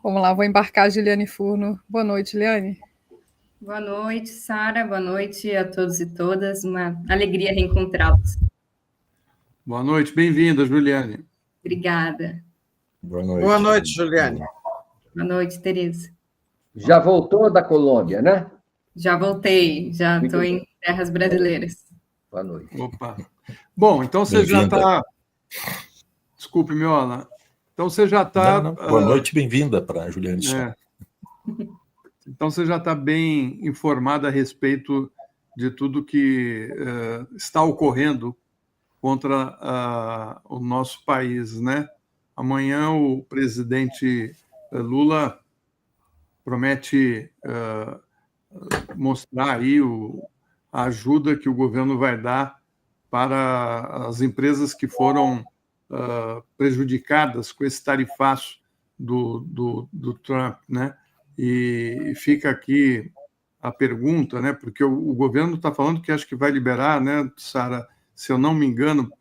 Vamos lá, vou embarcar a Giliane Furno. Boa noite, Liane. Boa noite, Sara. Boa noite a todos e todas. Uma alegria reencontrá-los. Boa noite, bem-vinda, Juliane. Obrigada. Boa noite, Juliane. Boa noite, Tereza. Já voltou da Colômbia, né? Já voltei, já estou em terras brasileiras. Boa noite. Opa. Bom, então você já está... Desculpe, Miola. Então você já está... Boa noite, bem-vinda para a Juliane. Então você já está bem informada a respeito de tudo que está ocorrendo contra o nosso país, né? Amanhã o presidente Lula promete mostrar aí a ajuda que o governo vai dar para as empresas que foram prejudicadas com esse tarifaço do Trump, né? E fica aqui a pergunta, né? Porque o governo está falando que acho que vai liberar, né, Sara? Se eu não me engano,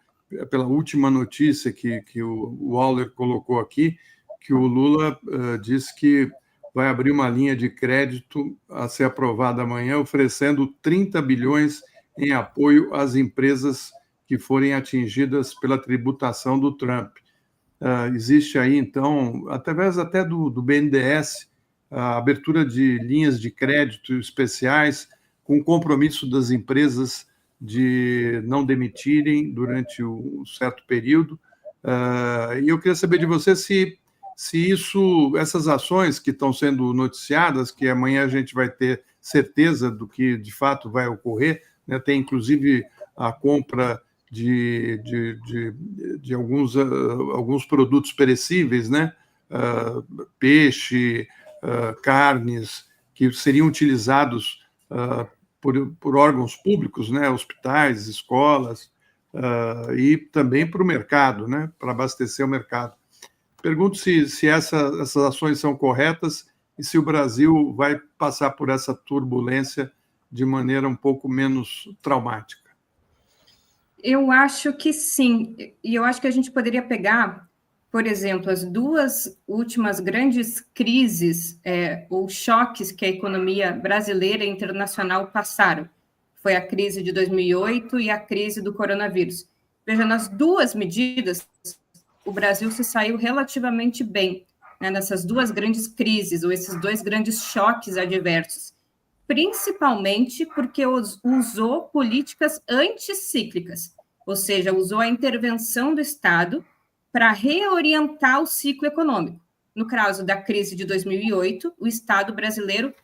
pela última notícia que o Waller colocou aqui, que o Lula disse que vai abrir uma linha de crédito a ser aprovada amanhã, oferecendo 30 bilhões em apoio às empresas que forem atingidas pela tributação do Trump. Existe aí, então, através até do BNDES, a abertura de linhas de crédito especiais com compromisso das empresas de não demitirem durante um certo período. E eu queria saber de você se essas ações que estão sendo noticiadas, que amanhã a gente vai ter certeza do que de fato vai ocorrer, né? Tem inclusive a compra de alguns produtos perecíveis, né? Peixe, carnes, que seriam utilizados por órgãos públicos, né? Hospitais, escolas, e também para o mercado, né? Para abastecer o mercado. Pergunto se essas ações são corretas e se o Brasil vai passar por essa turbulência de maneira um pouco menos traumática. Eu acho que sim, e eu acho que a gente poderia pegar, por exemplo, as duas últimas grandes crises ou choques que a economia brasileira e internacional passaram. Foi a crise de 2008 e a crise do coronavírus. Veja, nas duas medidas, o Brasil se saiu relativamente bem, né, nessas duas grandes crises, ou esses dois grandes choques adversos, principalmente porque usou políticas anticíclicas, ou seja, usou a intervenção do Estado para reorientar o ciclo econômico. No caso da crise de 2008, o Estado brasileiro...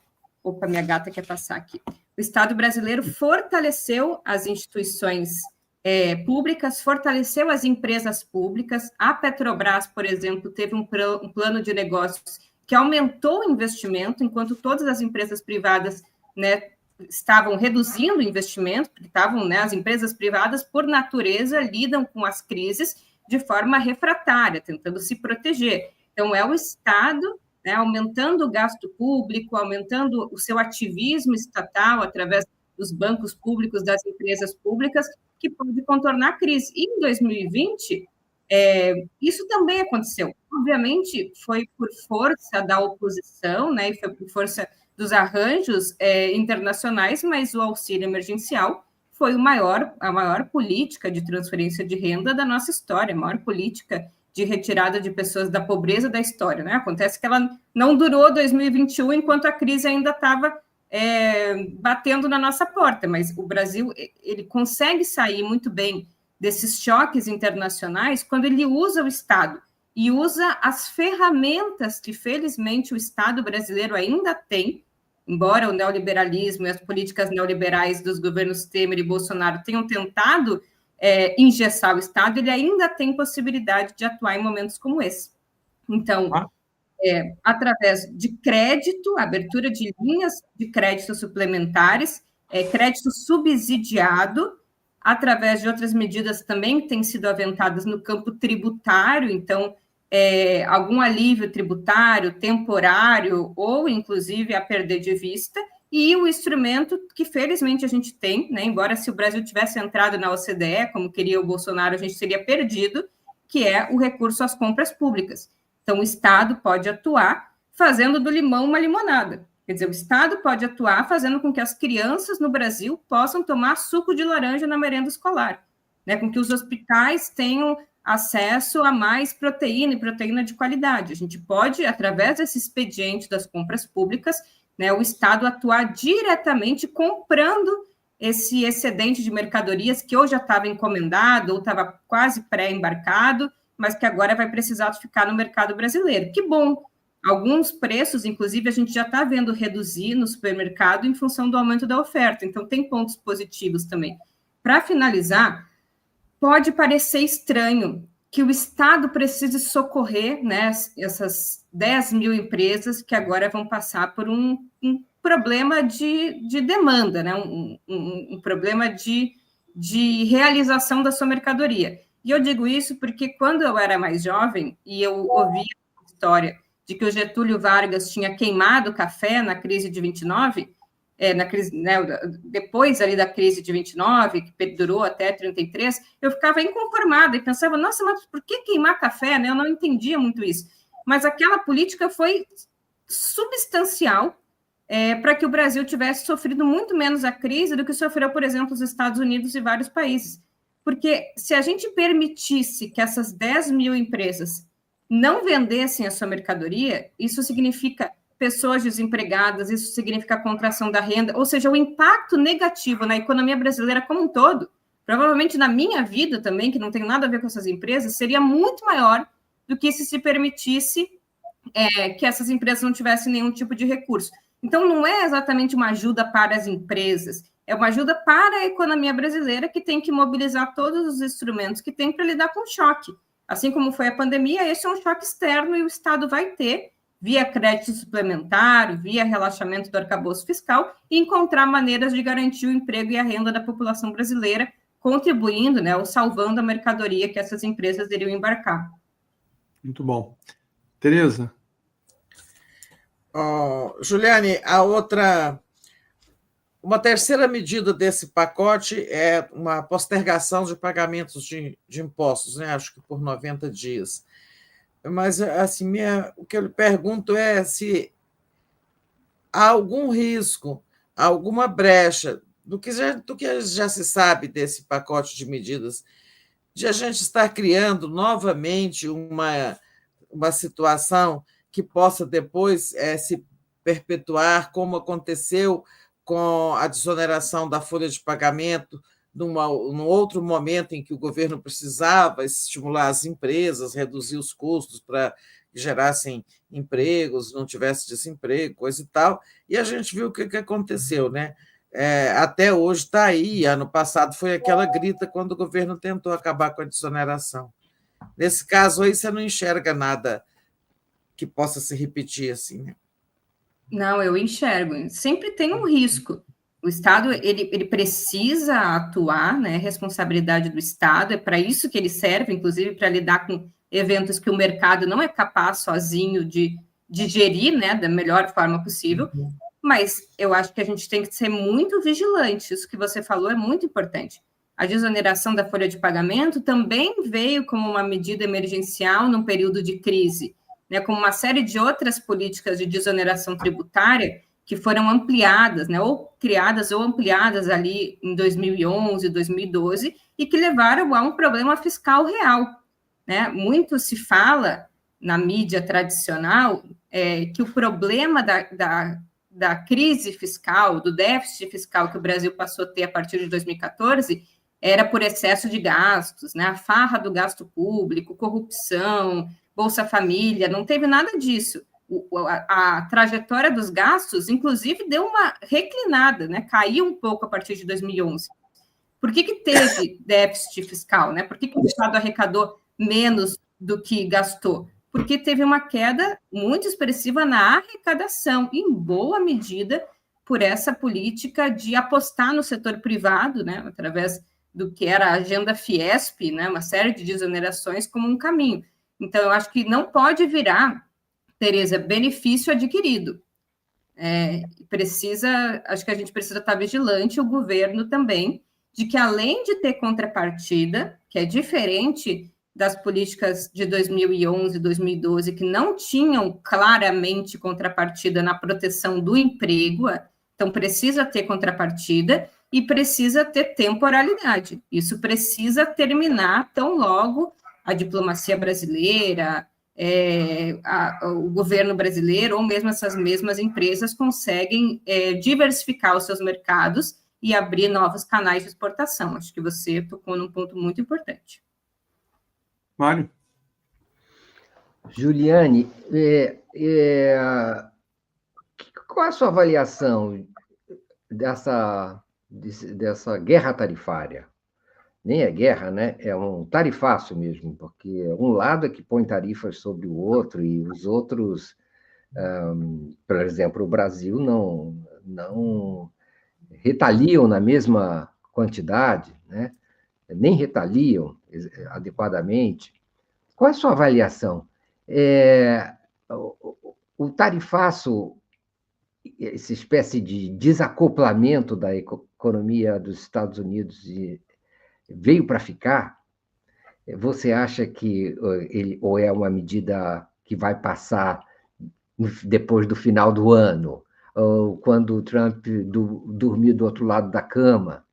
Opa, minha gata quer passar aqui. O Estado brasileiro fortaleceu as instituições públicas, fortaleceu as empresas públicas. A Petrobras, por exemplo, teve um plano de negócios que aumentou o investimento, enquanto todas as empresas privadas, né, estavam reduzindo o investimento, porque estavam, né, as empresas privadas, por natureza, lidam com as crises de forma refratária, tentando se proteger. Então, é o Estado, né, aumentando o gasto público, aumentando o seu ativismo estatal através dos bancos públicos, das empresas públicas, que pode contornar a crise. E em 2020, isso também aconteceu. Obviamente, foi por força da oposição, né, e foi por força dos arranjos internacionais, mas o auxílio emergencial foi a maior política de transferência de renda da nossa história, a maior política de retirada de pessoas da pobreza da história, né? Acontece que ela não durou 2021, enquanto a crise ainda estava batendo na nossa porta, mas o Brasil ele consegue sair muito bem desses choques internacionais quando ele usa o Estado e usa as ferramentas que, felizmente, o Estado brasileiro ainda tem, embora o neoliberalismo e as políticas neoliberais dos governos Temer e Bolsonaro tenham tentado engessar o Estado, ele ainda tem possibilidade de atuar em momentos como esse. Então, através de crédito, abertura de linhas de crédito suplementares, crédito subsidiado, através de outras medidas também que têm sido aventadas no campo tributário, então, algum alívio tributário, temporário, ou, inclusive, a perder de vista, e o instrumento que, felizmente, a gente tem, né, embora se o Brasil tivesse entrado na OCDE, como queria o Bolsonaro, a gente teria perdido, que é o recurso às compras públicas. Então, o Estado pode atuar fazendo do limão uma limonada. Quer dizer, o Estado pode atuar fazendo com que as crianças no Brasil possam tomar suco de laranja na merenda escolar, né? Com que os hospitais tenham acesso a mais proteína e proteína de qualidade. A gente pode, através desse expediente das compras públicas, né, o Estado atuar diretamente comprando esse excedente de mercadorias que ou já estava encomendado ou estava quase pré-embarcado, mas que agora vai precisar ficar no mercado brasileiro. Que bom! Alguns preços, inclusive, a gente já está vendo reduzir no supermercado em função do aumento da oferta. Então, tem pontos positivos também. Para finalizar, pode parecer estranho que o Estado precise socorrer, né, essas 10 mil empresas que agora vão passar por um problema de demanda, né, um problema de realização da sua mercadoria. E eu digo isso porque quando eu era mais jovem e eu ouvia a história de que o Getúlio Vargas tinha queimado café na crise de 29, na crise, né, depois ali da crise de 29, que durou até 33, eu ficava inconformada e pensava, nossa, mas por que queimar café? Né? Eu não entendia muito isso. Mas aquela política foi substancial para que o Brasil tivesse sofrido muito menos a crise do que sofreu, por exemplo, os Estados Unidos e vários países. Porque se a gente permitisse que essas 10 mil empresas não vendessem a sua mercadoria, isso significa pessoas desempregadas, isso significa a contração da renda, ou seja, o impacto negativo na economia brasileira como um todo, provavelmente na minha vida também, que não tem nada a ver com essas empresas, seria muito maior do que se permitisse que essas empresas não tivessem nenhum tipo de recurso. Então, não é exatamente uma ajuda para as empresas, é uma ajuda para a economia brasileira que tem que mobilizar todos os instrumentos que tem para lidar com o choque. Assim como foi a pandemia, esse é um choque externo e o Estado vai ter, via crédito suplementar, via relaxamento do arcabouço fiscal, e encontrar maneiras de garantir o emprego e a renda da população brasileira, contribuindo, né, ou salvando a mercadoria que essas empresas iriam embarcar. Muito bom. Tereza? Juliane, uma terceira medida desse pacote é uma postergação de pagamentos de impostos, né? Acho que por 90 dias. Mas, assim, o que eu lhe pergunto é se há algum risco, alguma brecha, do que já se sabe desse pacote de medidas, de a gente estar criando novamente uma situação que possa depois se perpetuar, como aconteceu com a desoneração da folha de pagamento, num outro momento em que o governo precisava estimular as empresas, reduzir os custos para que gerassem empregos, não tivesse desemprego, coisa e tal, e a gente viu o que aconteceu, né? Até hoje está aí, ano passado foi aquela grita quando o governo tentou acabar com a desoneração. Nesse caso aí, você não enxerga nada que possa se repetir assim, né? Não, eu enxergo. Sempre tem um risco. O Estado, ele precisa atuar, né? Responsabilidade do Estado, é para isso que ele serve, inclusive para lidar com eventos que o mercado não é capaz sozinho de gerir, né? Da melhor forma possível. Mas eu acho que a gente tem que ser muito vigilante. Isso que você falou é muito importante. A desoneração da folha de pagamento também veio como uma medida emergencial num período de crise, né, como uma série de outras políticas de desoneração tributária que foram ampliadas, né, ou criadas ou ampliadas ali em 2011, 2012, e que levaram a um problema fiscal real, né? Muito se fala na mídia tradicional que o problema da crise fiscal, do déficit fiscal que o Brasil passou a ter a partir de 2014, era por excesso de gastos, né? A farra do gasto público, corrupção, Bolsa Família, não teve nada disso. A trajetória dos gastos, inclusive, deu uma reclinada, né? Caiu um pouco a partir de 2011. Por que teve déficit fiscal, né? Por que o Estado arrecadou menos do que gastou? Porque teve uma queda muito expressiva na arrecadação, em boa medida por essa política de apostar no setor privado, né? Através do que era a agenda Fiesp, né? Uma série de desonerações como um caminho. Então, eu acho que não pode virar, Tereza, benefício adquirido. Acho que a gente precisa estar vigilante, o governo também, de que além de ter contrapartida, que é diferente das políticas de 2011, 2012, que não tinham claramente contrapartida na proteção do emprego, então precisa ter contrapartida e precisa ter temporalidade. Isso precisa terminar tão logo a diplomacia brasileira, o governo brasileiro, ou mesmo essas mesmas empresas conseguem diversificar os seus mercados e abrir novos canais de exportação. Acho que você tocou num ponto muito importante. Mário? Juliane, qual é a sua avaliação dessa guerra tarifária? Nem é guerra, né? É um tarifaço mesmo, porque um lado é que põe tarifas sobre o outro e os outros, por exemplo, o Brasil não retaliam na mesma quantidade, né? Nem retaliam adequadamente. Qual é a sua avaliação? O tarifaço, essa espécie de desacoplamento da economia dos Estados Unidos veio para ficar? Você acha que ou é uma medida que vai passar depois do final do ano, ou quando o Trump dormir do outro lado da cama?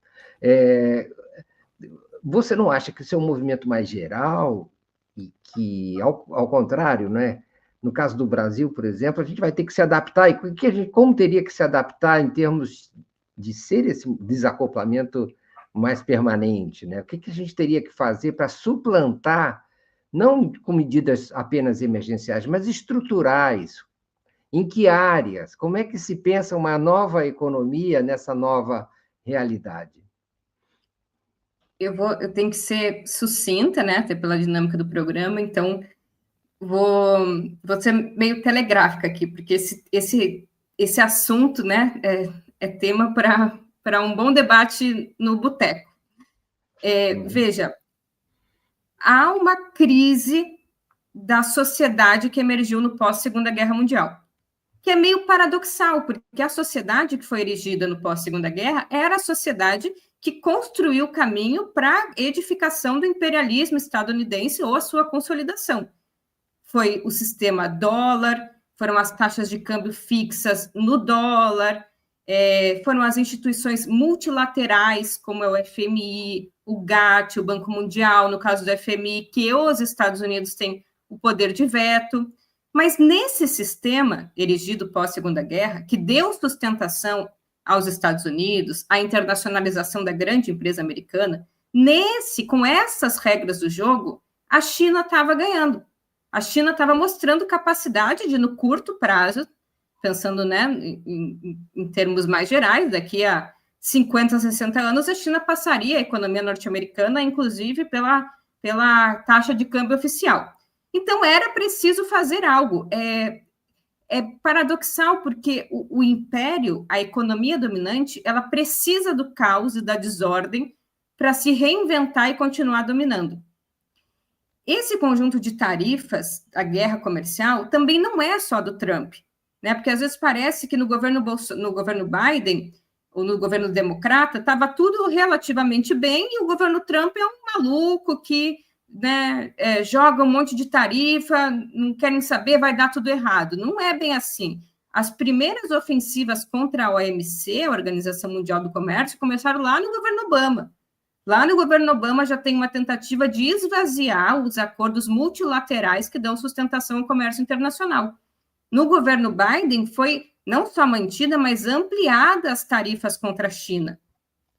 Você não acha que isso é um movimento mais geral e que, ao contrário, né? No caso do Brasil, por exemplo, a gente vai ter que se adaptar. E como teria que se adaptar em termos de ser esse desacoplamento mais permanente, né? O que a gente teria que fazer para suplantar, não com medidas apenas emergenciais, mas estruturais? Em que áreas? Como é que se pensa uma nova economia nessa nova realidade? Eu tenho que ser sucinta, né? Até pela dinâmica do programa, então vou ser meio telegráfica aqui, porque esse assunto, né, é tema para um bom debate no boteco. Veja, há uma crise da sociedade que emergiu no pós-Segunda Guerra Mundial, que é meio paradoxal, porque a sociedade que foi erigida no pós-Segunda Guerra era a sociedade que construiu o caminho para a edificação do imperialismo estadunidense ou a sua consolidação. Foi o sistema dólar, foram as taxas de câmbio fixas no dólar, foram as instituições multilaterais, como é o FMI, o GATT, o Banco Mundial, no caso do FMI, que os Estados Unidos têm o poder de veto. Mas nesse sistema erigido pós-Segunda Guerra, que deu sustentação aos Estados Unidos, à internacionalização da grande empresa americana, com essas regras do jogo, a China estava ganhando. A China estava mostrando capacidade de, no curto prazo, pensando, né, em termos mais gerais, daqui a 50, 60 anos, a China passaria a economia norte-americana, inclusive pela taxa de câmbio oficial. Então, era preciso fazer algo. É paradoxal, porque o império, a economia dominante, ela precisa do caos e da desordem para se reinventar e continuar dominando. Esse conjunto de tarifas, a guerra comercial, também não é só do Trump, né? Porque às vezes parece que no governo Biden, ou no governo democrata, estava tudo relativamente bem, e o governo Trump é um maluco que, né, joga um monte de tarifa, não querem saber, vai dar tudo errado. Não é bem assim. As primeiras ofensivas contra a OMC, a Organização Mundial do Comércio, começaram lá no governo Obama. Lá no governo Obama já tem uma tentativa de esvaziar os acordos multilaterais que dão sustentação ao comércio internacional. No governo Biden foi não só mantida, mas ampliada as tarifas contra a China.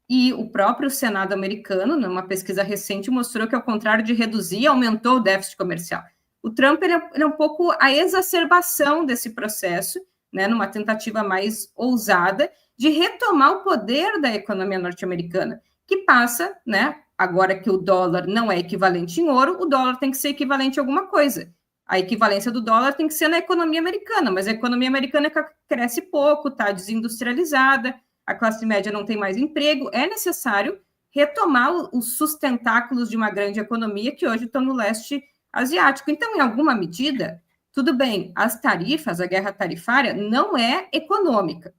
E o próprio Senado americano, numa pesquisa recente, mostrou que, ao contrário de reduzir, aumentou o déficit comercial. O Trump ele é um pouco a exacerbação desse processo, né, numa tentativa mais ousada de retomar o poder da economia norte-americana, que passa, né, agora que o dólar não é equivalente em ouro, o dólar tem que ser equivalente a alguma coisa. A equivalência do dólar tem que ser na economia americana, mas a economia americana cresce pouco, está desindustrializada, a classe média não tem mais emprego, é necessário retomar os sustentáculos de uma grande economia que hoje estão no leste asiático. Então, em alguma medida, tudo bem, as tarifas, a guerra tarifária, não é econômica,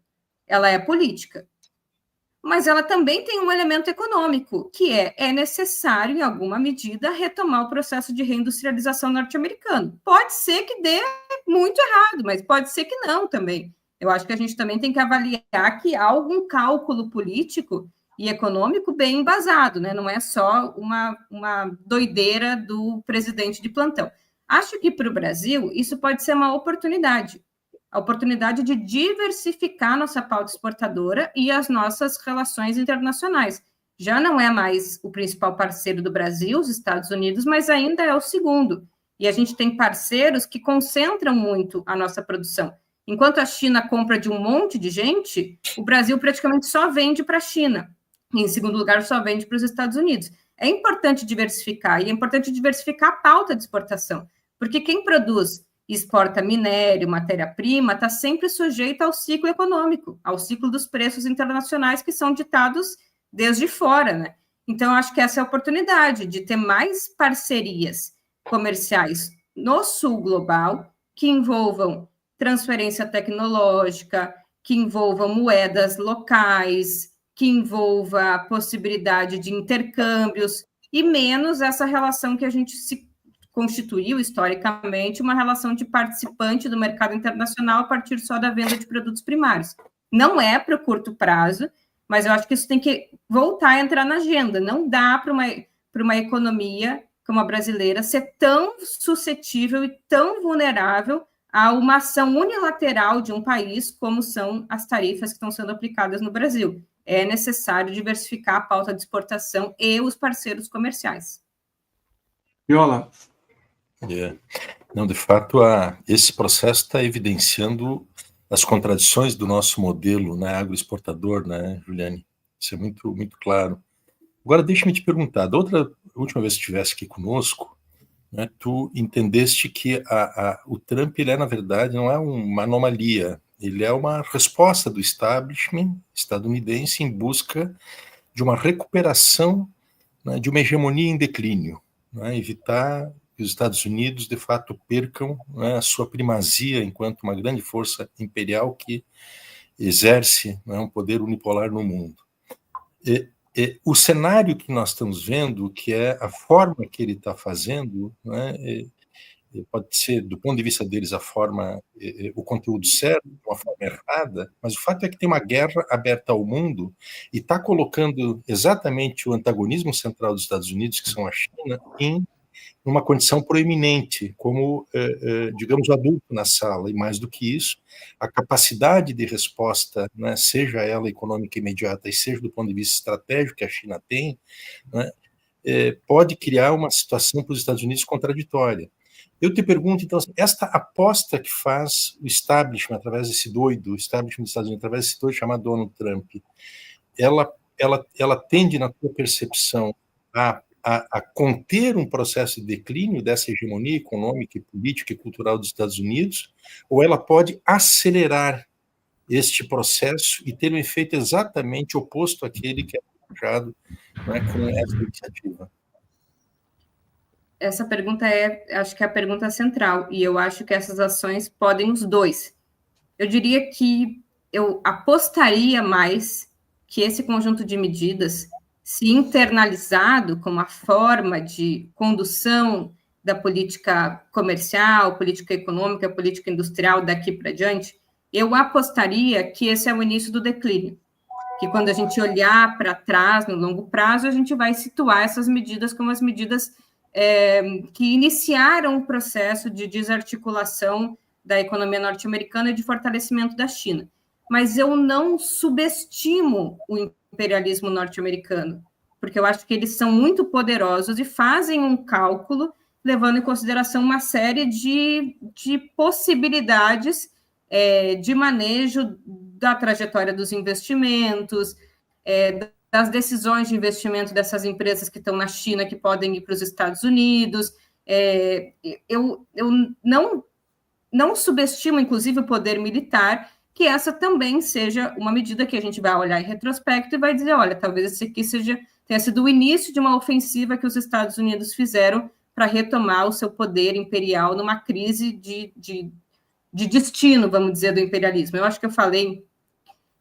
ela é política. mas ela também tem um elemento econômico, que é necessário, em alguma medida, retomar o processo de reindustrialização norte-americano. Pode ser que dê muito errado, mas pode ser que não também. Eu acho que a gente também tem que avaliar que há algum cálculo político e econômico bem embasado, né? Não é só uma doideira do presidente de plantão. Acho que para o Brasil isso pode ser uma oportunidade, a oportunidade de diversificar nossa pauta exportadora e as nossas relações internacionais. Já não é mais o principal parceiro do Brasil, os Estados Unidos, mas ainda é o segundo. E a gente tem parceiros que concentram muito a nossa produção. Enquanto a China compra de um monte de gente, o Brasil praticamente só vende para a China. E, em segundo lugar, só vende para os Estados Unidos. É importante diversificar, e é importante diversificar a pauta de exportação, porque quem produz e exporta minério, matéria-prima, está sempre sujeito ao ciclo econômico, ao ciclo dos preços internacionais que são ditados desde fora, né? Então, acho que essa é a oportunidade de ter mais parcerias comerciais no sul global, que envolvam transferência tecnológica, que envolvam moedas locais, que envolva a possibilidade de intercâmbios, e menos essa relação que a gente se constituiu historicamente, uma relação de participante do mercado internacional a partir só da venda de produtos primários. Não é para o curto prazo, mas eu acho que isso tem que voltar a entrar na agenda. Não dá para uma economia como a brasileira ser tão suscetível e tão vulnerável a uma ação unilateral de um país, como são as tarifas que estão sendo aplicadas no Brasil. É necessário diversificar a pauta de exportação e os parceiros comerciais. Viola. Não, de fato, esse processo está evidenciando as contradições do nosso modelo, né, agroexportador, né, Juliane? Isso é muito, muito claro. Agora, deixa-me te perguntar, da última vez que estivesse aqui conosco, né, tu entendeste que o Trump, ele na verdade, não é uma anomalia, ele é uma resposta do establishment estadunidense em busca de uma recuperação, né, de uma hegemonia em declínio, né, evitar que os Estados Unidos, de fato, percam, né, a sua primazia enquanto uma grande força imperial que exerce, né, um poder unipolar no mundo. O cenário que nós estamos vendo, que é a forma que ele está fazendo, né, pode ser, do ponto de vista deles, a forma, o conteúdo certo, uma forma errada, mas o fato é que tem uma guerra aberta ao mundo e está colocando exatamente o antagonismo central dos Estados Unidos, que são a China, em uma condição proeminente, como, digamos, o adulto na sala, e mais do que isso, a capacidade de resposta, né, seja ela econômica imediata e seja do ponto de vista estratégico que a China tem, né, pode criar uma situação para os Estados Unidos contraditória. Eu te pergunto, então, esta aposta que faz o establishment, através desse doido, o establishment dos Estados Unidos, através desse doido chamado Donald Trump, ela tende, na tua percepção, a conter um processo de declínio dessa hegemonia econômica, política e cultural dos Estados Unidos, ou ela pode acelerar este processo e ter um efeito exatamente oposto àquele que é desejado, né, com essa iniciativa? Essa pergunta acho que é a pergunta central, e eu acho que essas ações podem os dois. Eu diria que eu apostaria mais que esse conjunto de medidas, se internalizado como a forma de condução da política comercial, política econômica, política industrial daqui para diante, eu apostaria que esse é o início do declínio, que quando a gente olhar para trás, no longo prazo, a gente vai situar essas medidas como as medidas que iniciaram o processo de desarticulação da economia norte-americana e de fortalecimento da China. Mas eu não subestimo o imperialismo norte-americano, porque eu acho que eles são muito poderosos e fazem um cálculo levando em consideração uma série de possibilidades de manejo da trajetória dos investimentos, das decisões de investimento dessas empresas que estão na China, que podem ir para os Estados Unidos. Eu não subestimo, inclusive, o poder militar, que essa também seja uma medida que a gente vai olhar em retrospecto e vai dizer, olha, talvez esse aqui tenha sido o início de uma ofensiva que os Estados Unidos fizeram para retomar o seu poder imperial numa crise de destino, vamos dizer, do imperialismo. Eu acho que eu falei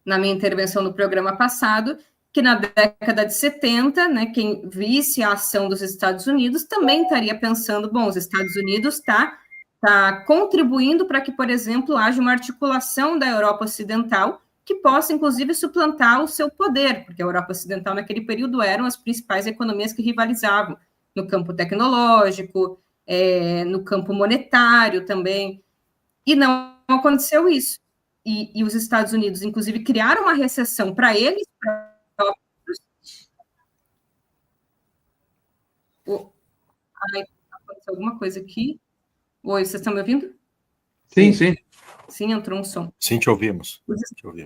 na minha intervenção no programa passado, que na década de 70, né, quem visse a ação dos Estados Unidos também estaria pensando, bom, os Estados Unidos está contribuindo para que, por exemplo, haja uma articulação da Europa Ocidental que possa, inclusive, suplantar o seu poder, porque a Europa Ocidental, naquele período, eram as principais economias que rivalizavam no campo tecnológico, no campo monetário também, e não aconteceu isso. E os Estados Unidos, inclusive, criaram uma recessão para eles próprios. Aconteceu alguma coisa aqui? Oi, vocês estão me ouvindo? Sim, sim. Sim, entrou um som. Sim, te ouvimos.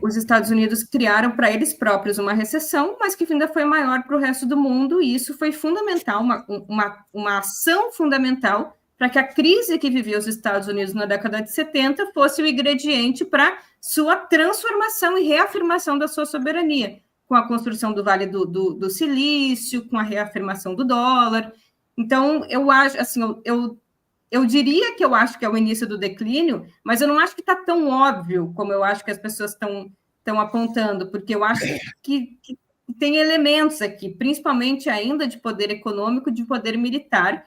Os Estados Unidos criaram para eles próprios uma recessão, mas que ainda foi maior para o resto do mundo, e isso foi fundamental, uma ação fundamental para que a crise que vivia os Estados Unidos na década de 70 fosse o ingrediente para sua transformação e reafirmação da sua soberania, com a construção do Vale do Silício, com a reafirmação do dólar. Então, eu acho, assim, eu diria que eu acho que é o início do declínio, mas eu não acho que está tão óbvio como eu acho que as pessoas estão apontando, porque eu acho que tem elementos aqui, principalmente ainda de poder econômico, de poder militar,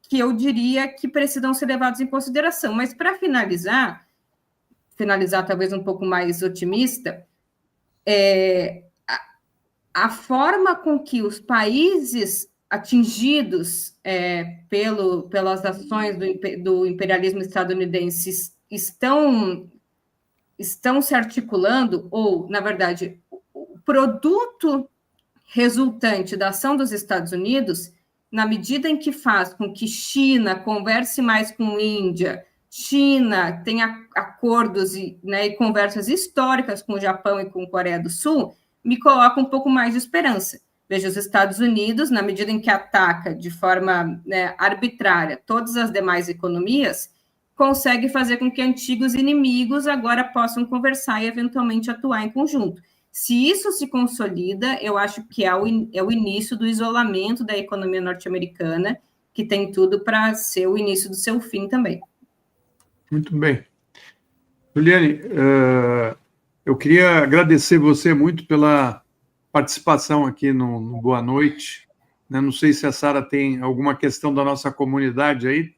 que eu diria que precisam ser levados em consideração. Mas, para finalizar talvez um pouco mais otimista, a forma com que os países atingidos pelas ações do imperialismo estadunidense estão se articulando, ou, na verdade, o produto resultante da ação dos Estados Unidos, na medida em que faz com que China converse mais com Índia, China tenha acordos e conversas históricas com o Japão e com a Coreia do Sul, me coloca um pouco mais de esperança. Veja, os Estados Unidos, na medida em que ataca de forma arbitrária todas as demais economias, consegue fazer com que antigos inimigos agora possam conversar e eventualmente atuar em conjunto. Se isso se consolida, eu acho que é o início do isolamento da economia norte-americana, que tem tudo para ser o início do seu fim também. Muito bem. Juliane, eu queria agradecer você muito pela participação aqui no Boa Noite. Não sei se a Sara tem alguma questão da nossa comunidade aí.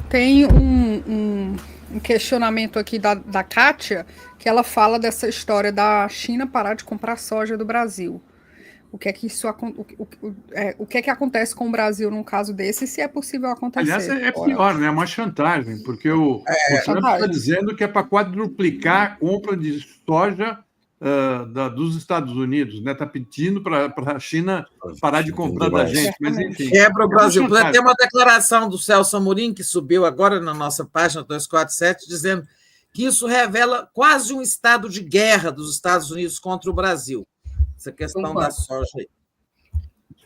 Tem um questionamento aqui da Kátia, que ela fala dessa história da China parar de comprar soja do Brasil. O que é que acontece com o Brasil num caso desse, e se é possível acontecer? Aliás, é pior, né? É uma chantagem, porque o Trump está dizendo que é para quadruplicar a compra de soja dos Estados Unidos, né? Está pedindo para a China parar de comprar da gente, mas enfim. Quebra o Brasil. Tem uma declaração do Celso Amorim, que subiu agora na nossa página 247, dizendo que isso revela quase um estado de guerra dos Estados Unidos contra o Brasil. Essa questão da soja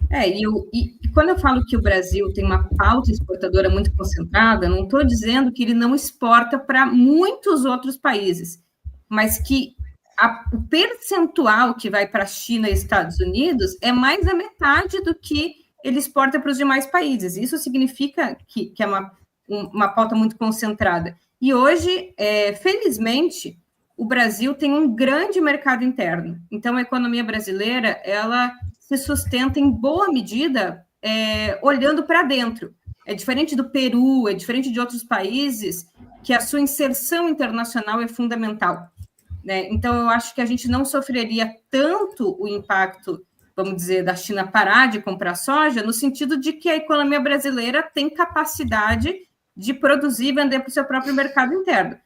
aí. E quando eu falo que o Brasil tem uma pauta exportadora muito concentrada, não estou dizendo que ele não exporta para muitos outros países, mas que o percentual que vai para a China e Estados Unidos é mais da metade do que ele exporta para os demais países. Isso significa que é uma pauta muito concentrada. E hoje, felizmente, o Brasil tem um grande mercado interno. Então, a economia brasileira, ela se sustenta em boa medida olhando para dentro. É diferente do Peru, é diferente de outros países que a sua inserção internacional é fundamental. Né? Então, eu acho que a gente não sofreria tanto o impacto, vamos dizer, da China parar de comprar soja, no sentido de que a economia brasileira tem capacidade de produzir e vender para o seu próprio mercado interno.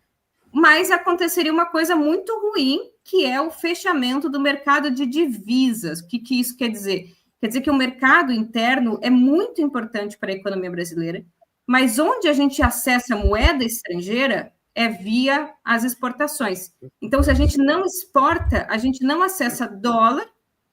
Mas aconteceria uma coisa muito ruim, que é o fechamento do mercado de divisas. O que isso quer dizer? Quer dizer que o mercado interno é muito importante para a economia brasileira, mas onde a gente acessa moeda estrangeira é via as exportações. Então, se a gente não exporta, a gente não acessa dólar,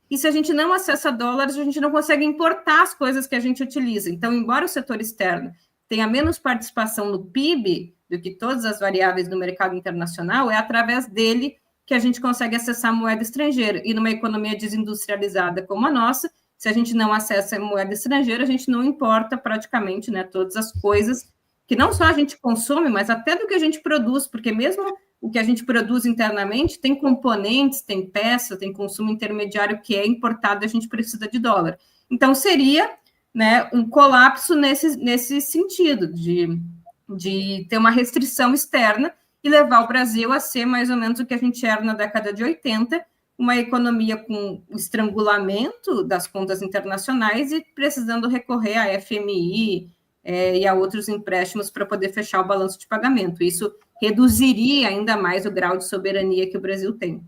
e se a gente não acessa dólares, a gente não consegue importar as coisas que a gente utiliza. Então, embora o setor externo tenha menos participação no PIB do que todas as variáveis do mercado internacional, é através dele que a gente consegue acessar moeda estrangeira. E numa economia desindustrializada como a nossa, se a gente não acessa moeda estrangeira, a gente não importa praticamente, né, todas as coisas que não só a gente consome, mas até do que a gente produz, porque mesmo o que a gente produz internamente tem componentes, tem peça, tem consumo intermediário que é importado, a gente precisa de dólar. Então, seria, né, um colapso nesse sentido, de ter uma restrição externa e levar o Brasil a ser mais ou menos o que a gente era na década de 80, uma economia com estrangulamento das contas internacionais e precisando recorrer à FMI e a outros empréstimos para poder fechar o balanço de pagamento. Isso reduziria ainda mais o grau de soberania que o Brasil tem.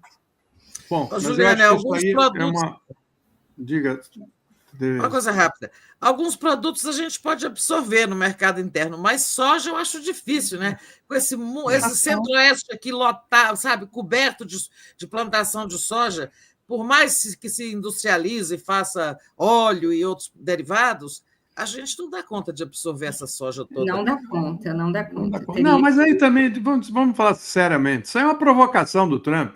Bom, mas Juliana, eu acho que alguns isso aí produtos... é uma... Diga. Uma coisa rápida. Alguns produtos a gente pode absorver no mercado interno, mas soja eu acho difícil, né? Com esse centro-oeste aqui lotado, sabe, coberto de plantação de soja, por mais que se industrialize e faça óleo e outros derivados, a gente não dá conta de absorver essa soja toda. Não dá conta. Não, mas aí também, vamos falar seriamente, isso aí é uma provocação do Trump.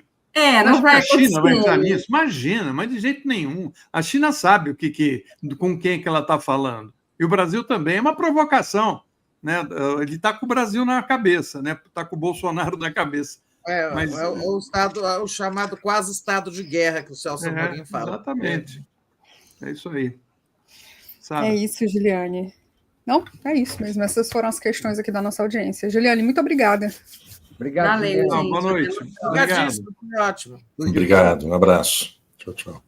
Não vai acontecer. A China vai entrar nisso? Imagina, mas de jeito nenhum. A China sabe com quem que ela está falando. E o Brasil também é uma provocação. Né? Ele está com o Brasil na cabeça, né? Está com o Bolsonaro na cabeça. Mas... o chamado quase estado de guerra que o Celso Amorim fala. Exatamente. É isso aí. Sabe? É isso, Juliane. Não, é isso mesmo. Essas foram as questões aqui da nossa audiência. Juliane, muito obrigada. Obrigado. Valeu, gente. Boa noite. Obrigado. Ótimo. Obrigado, um abraço. Tchau, tchau.